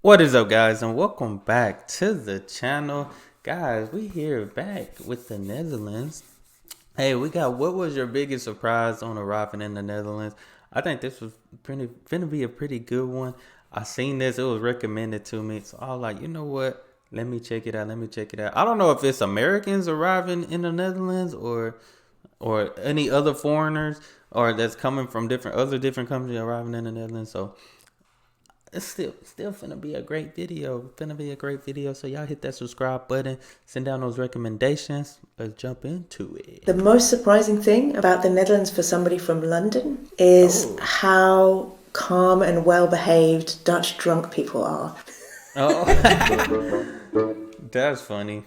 What is up, guys, and welcome back to the channel. Guys, we here back with the Netherlands. Hey, we got what was your biggest surprise on arriving in the Netherlands? I think this was finna be a pretty good one. I seen this, it was recommended to me, so I was like, you know what? Let me check it out. Let me check it out. I don't know if it's Americans arriving in the Netherlands or any other foreigners or that's coming from different countries arriving in the Netherlands. So it's still finna be a great video. Finna be a great video. So y'all hit that subscribe button. Send down those recommendations. Let's jump into it. The most surprising thing about the Netherlands for somebody from London is how calm and well behaved Dutch drunk people are. Oh, that's funny.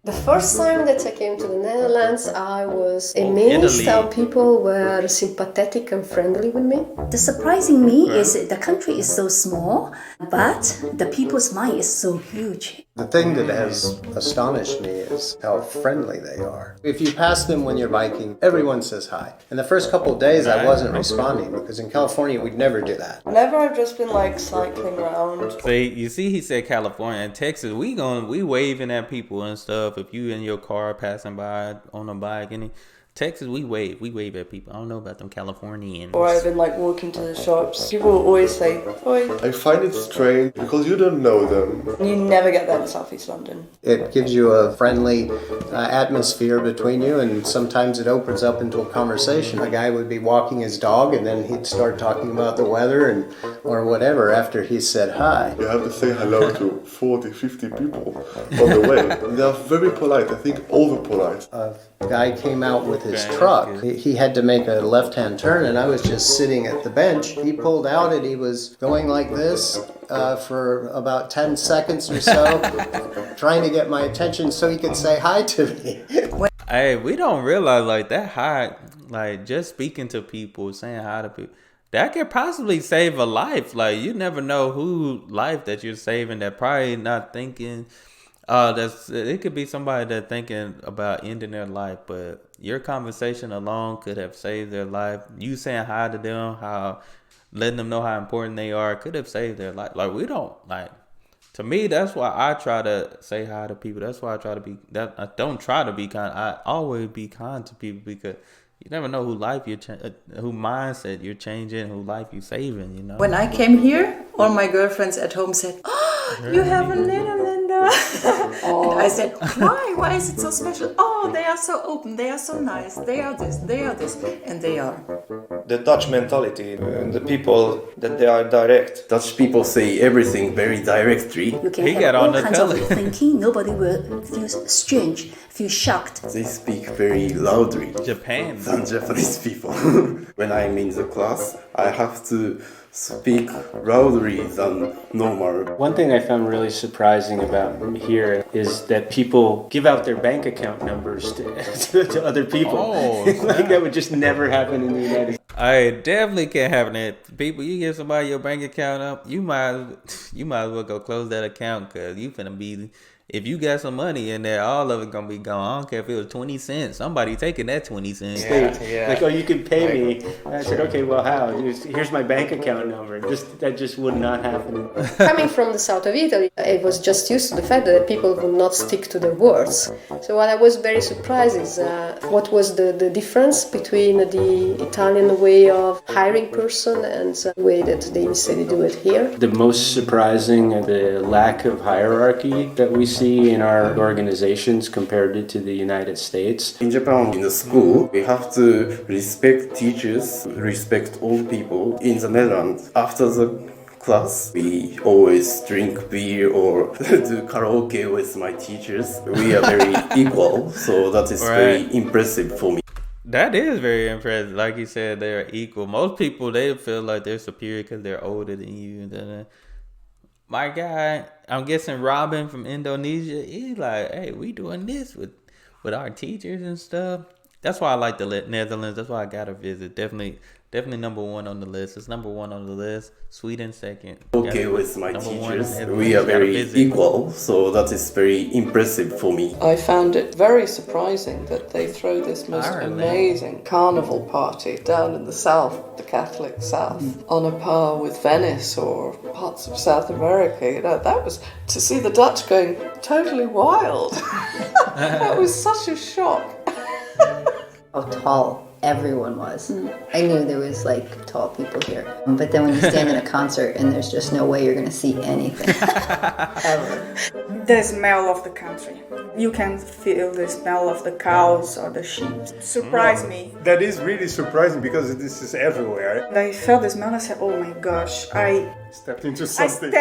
The first time that I came to the Netherlands, I was amazed how people were sympathetic and friendly with me. The surprising me is the country is so small, but the people's mind is so huge. The thing that has astonished me is how friendly they are. If you pass them when you're biking, everyone says hi. In the first couple of days, I wasn't responding because in California, we'd never do that. Whenever I've just been like cycling around. You see, he said California and Texas. We waving at people and stuff. If you in your car passing by on a bike, and Texas, we wave at people. I don't know about them Californians. Or I've been like walking to the shops. People will always say, "Oi." I find it strange because you don't know them. You never get that in Southeast London. It gives you a friendly atmosphere between you, and sometimes it opens up into a conversation. A guy would be walking his dog, and then he'd start talking about the weather or whatever after he said hi. You have to say hello to 40, 50 people on the way. They are very polite, I think over polite. A guy came out with his truck. He had to make a left-hand turn, and I was just sitting at the bench. He pulled out and he was going like this for about 10 seconds or so, trying to get my attention so he could say hi to me. Hey, we don't realize like that hi, like just speaking to people, saying hi to people, that could possibly save a life. Like you never know who life that you're saving that probably not thinking. It could be somebody that thinking about ending their life, but your conversation alone could have saved their life. You saying hi to them, letting them know how important they are, could have saved their life. Like we don't like. To me, that's why I try to say hi to people. That's why I try to be. That I don't try to be kind. I always be kind to people because you never know who life who mindset you're changing, who life you're saving. You know. When I came here, all my girlfriends at home said, "Oh, you have a Netherlander." And I said, "Why? Why is it so special? Oh, they are so open. They are so nice. They are this. They are this, and they are." The Dutch mentality, the people that they are direct. Dutch people say everything very directly. You can have all kinds of thinking. Nobody will feel strange, feel shocked. They speak very loudly. Japan. Than Japanese people. When I'm in the class, I have to speak loudly than normal. One thing I found really surprising about here is that people give out their bank account numbers to other people. Oh, like that would just never happen in the United States. I definitely can't have that. People, you give somebody your bank account up, you might as well go close that account because you finna be. If you got some money in there, all of it gonna be gone. I don't care if it was 20 cents. Somebody taking that 20 cents. Yeah. Like, oh, you can pay me. And I said, okay, well, how? Here's my bank account number. That just would not happen. Coming from the south of Italy, I was just used to the fact that people would not stick to their words. So what I was very surprised is what was the difference between the Italian way of hiring person and the way that they say they do it here. The most surprising, the lack of hierarchy that we see in our organizations compared to the United States. In Japan, in the school, we have to respect teachers, respect all people. In the Netherlands, after the class, we always drink beer or do karaoke with my teachers. We are very equal, so that is very impressive for me. That is very impressive. Like you said, they're equal. Most people, they feel like they're superior because they're older than you. My guy, I'm guessing Robin from Indonesia, he's like, hey, we doing this with our teachers and stuff. that's why I like the Netherlands. That's why I gotta visit. Definitely number one on the list. It's number one on the list. Sweden second. Okay, with my teachers, we are very equal, so that is very impressive for me. I found it very surprising that they throw this most amazing carnival party down in the south, the Catholic south, on a par with Venice or parts of South America. You know, that was to see the Dutch going totally wild. That was such a shock. How tall everyone was. I knew there was like tall people here. But then when you stand in a concert and there's just no way you're going to see anything. Ever. The smell of the country. You can feel the smell of the cows or the sheep. Surprised me. That is really surprising because this is everywhere. I felt the smell and I said, oh my gosh, I stepped into something.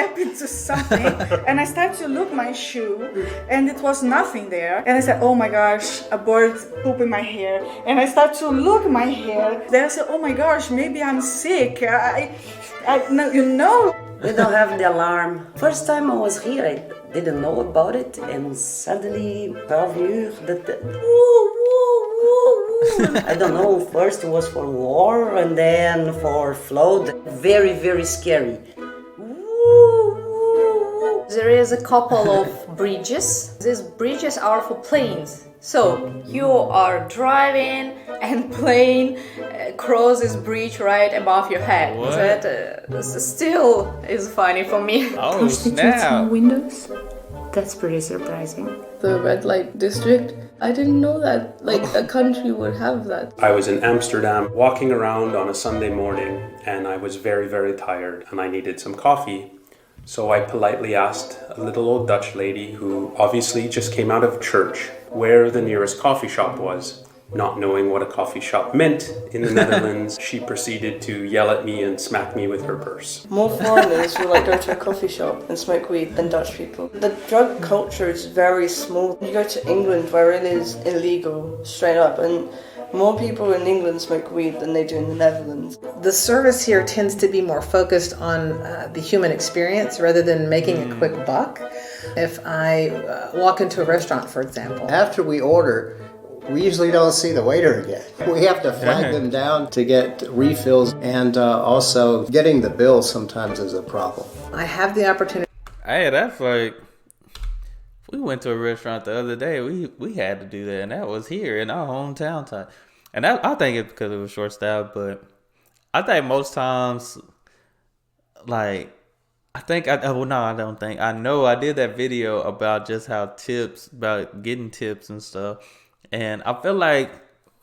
And I started to look my shoe and it was nothing there. And I said, oh my gosh, a bird pooped in my hair. And I started to look my hair. Then I said, oh my gosh, maybe I'm sick. You know. We don't have the alarm. First time I was here, I didn't know about it. And suddenly, 12 years, I don't know, first it was for war and then for flood. Very, very scary. There is a couple of bridges. These bridges are for planes. So you are driving and plane crosses bridge right above your head. What? That still is funny for me. Oh, snap. Windows? That's pretty surprising. The red light district, I didn't know that like a country would have that. I was in Amsterdam walking around on a Sunday morning and I was very, very tired and I needed some coffee. So I politely asked a little old Dutch lady who obviously just came out of church where the nearest coffee shop was. Not knowing what a coffee shop meant in the Netherlands, she proceeded to yell at me and smack me with her purse. More foreigners will like go to a coffee shop and smoke weed than Dutch people. The drug culture is very small. You go to England where it is illegal, straight up, and more people in England smoke weed than they do in the Netherlands. The service here tends to be more focused on the human experience rather than making a quick buck. If I walk into a restaurant, for example. After we order, we usually don't see the waiter again. We have to flag them down to get refills, and also getting the bill sometimes is a problem. I have the opportunity. Hey, that's like, we went to a restaurant the other day. We had to do that, and that was here in our hometown type. And I think it's because it was short staffed, but I think most times, like, I know I did that video about just how tips, about getting tips and stuff. And I feel like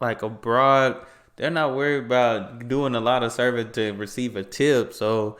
abroad, they're not worried about doing a lot of service to receive a tip. So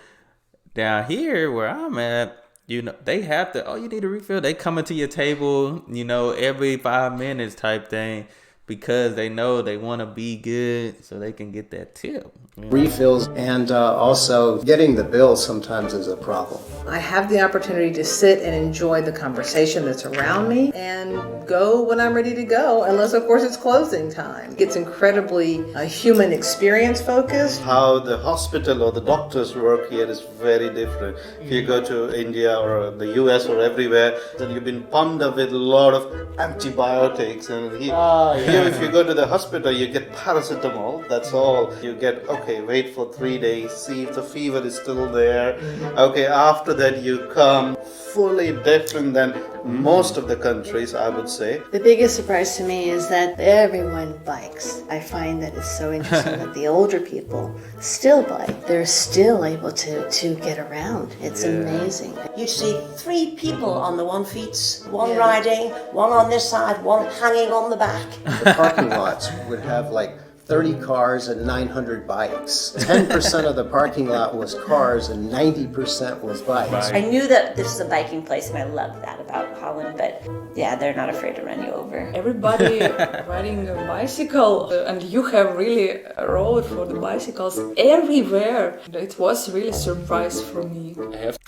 down here where I'm at, you know, they have to, oh, you need a refill. They come into your table, you know, every 5 minutes type thing, because they know they want to be good so they can get that tip. You know? Refills, and also getting the bill sometimes is a problem. I have the opportunity to sit and enjoy the conversation that's around me and go when I'm ready to go, unless of course it's closing time. It's incredibly human experience focused. How the hospital or the doctors work here is very different. If you go to India or the US or everywhere, then you've been pumped up with a lot of antibiotics, and here if you go to the hospital, you get paracetamol, that's all. You get, okay, wait for 3 days, see if the fever is still there. Okay, after that you come fully different than most of the countries, I would say. The biggest surprise to me is that everyone bikes. I find that it's so interesting that the older people still bike. They're still able to get around. It's amazing. You see 3 people on the one feet, one riding, one on this side, one hanging on the back. The parking lots would have like 30 cars and 900 bikes. 10% of the parking lot was cars and 90% was bikes. I knew that this is a biking place and I love that about Holland, but yeah, they're not afraid to run you over. Everybody riding a bicycle, and you have really a road for the bicycles everywhere. It was really a surprise for me.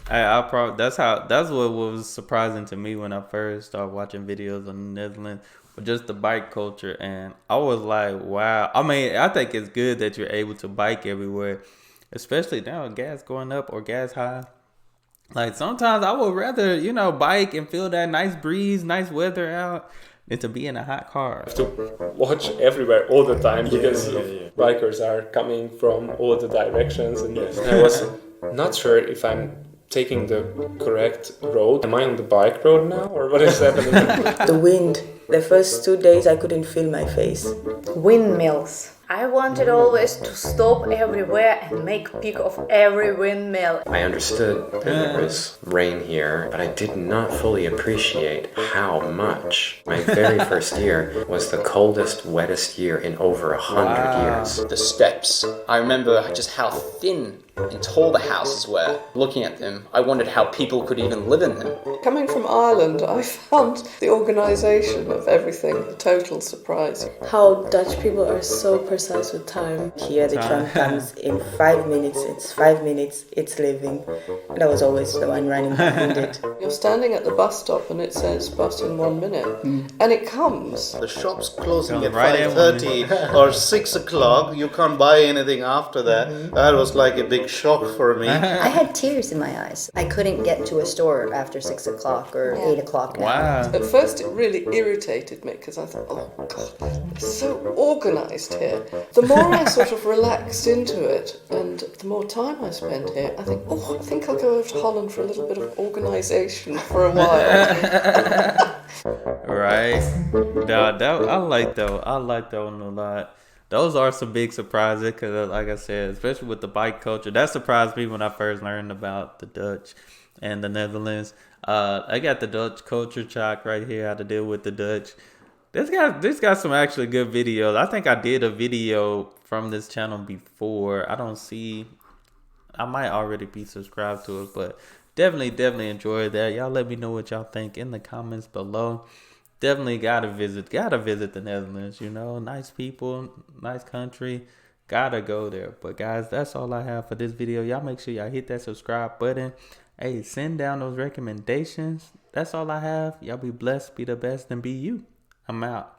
That's what was surprising to me when I first started watching videos on the Netherlands. Just the bike culture, and I was like, wow. I mean, I think it's good that you're able to bike everywhere, especially now with gas going up or gas high. Like sometimes I would rather, you know, bike and feel that nice breeze, nice weather out, than to be in a hot car. To watch everywhere all the time because bikers are coming from all the directions, and I was not sure if I'm taking the correct road. Am I on the bike road now, or what is happening? The wind. The first 2 days I couldn't feel my face. Windmills. I wanted always to stop everywhere and make pic of every windmill. I understood that there was rain here, but I did not fully appreciate how much. My very first year was the coldest, wettest year in over 100 years. The steps. I remember just how thin and tall the houses were. Looking at them, I wondered how people could even live in them. Coming from Ireland, I found the organisation of everything a total surprise. How Dutch people are so precise with time. Here the tram comes in 5 minutes, it's 5 minutes, it's leaving. And I was always the one running behind it. You're standing at the bus stop and it says bus in 1 minute. And it comes. The shop's closing at 5:30 or 6 o'clock. You can't buy anything after that. That was like a big shock for me. I had tears in my eyes. I couldn't get to a store after 6 o'clock or 8 o'clock. Wow. At first it really irritated me because I thought, oh God, it's so organised here. The more I sort of relaxed into it and the more time I spent here, I think, I think I'll go over to Holland for a little bit of organisation for a while. Right. I like that one a lot. Those are some big surprises because, like I said, especially with the bike culture, that surprised me when I first learned about the Dutch and the Netherlands. I got the Dutch culture shock right here, how to deal with the Dutch. This got some actually good videos. I think I did a video from this channel before. I might already be subscribed to it, but definitely enjoy that. Y'all let me know what y'all think in the comments below. Definitely gotta visit the Netherlands, nice people, nice country, gotta go there. But guys, that's all I have for this video. Y'all make sure y'all hit that subscribe button. Hey, send down those recommendations. That's all I have. Y'all be blessed, be the best, and be you. I'm out.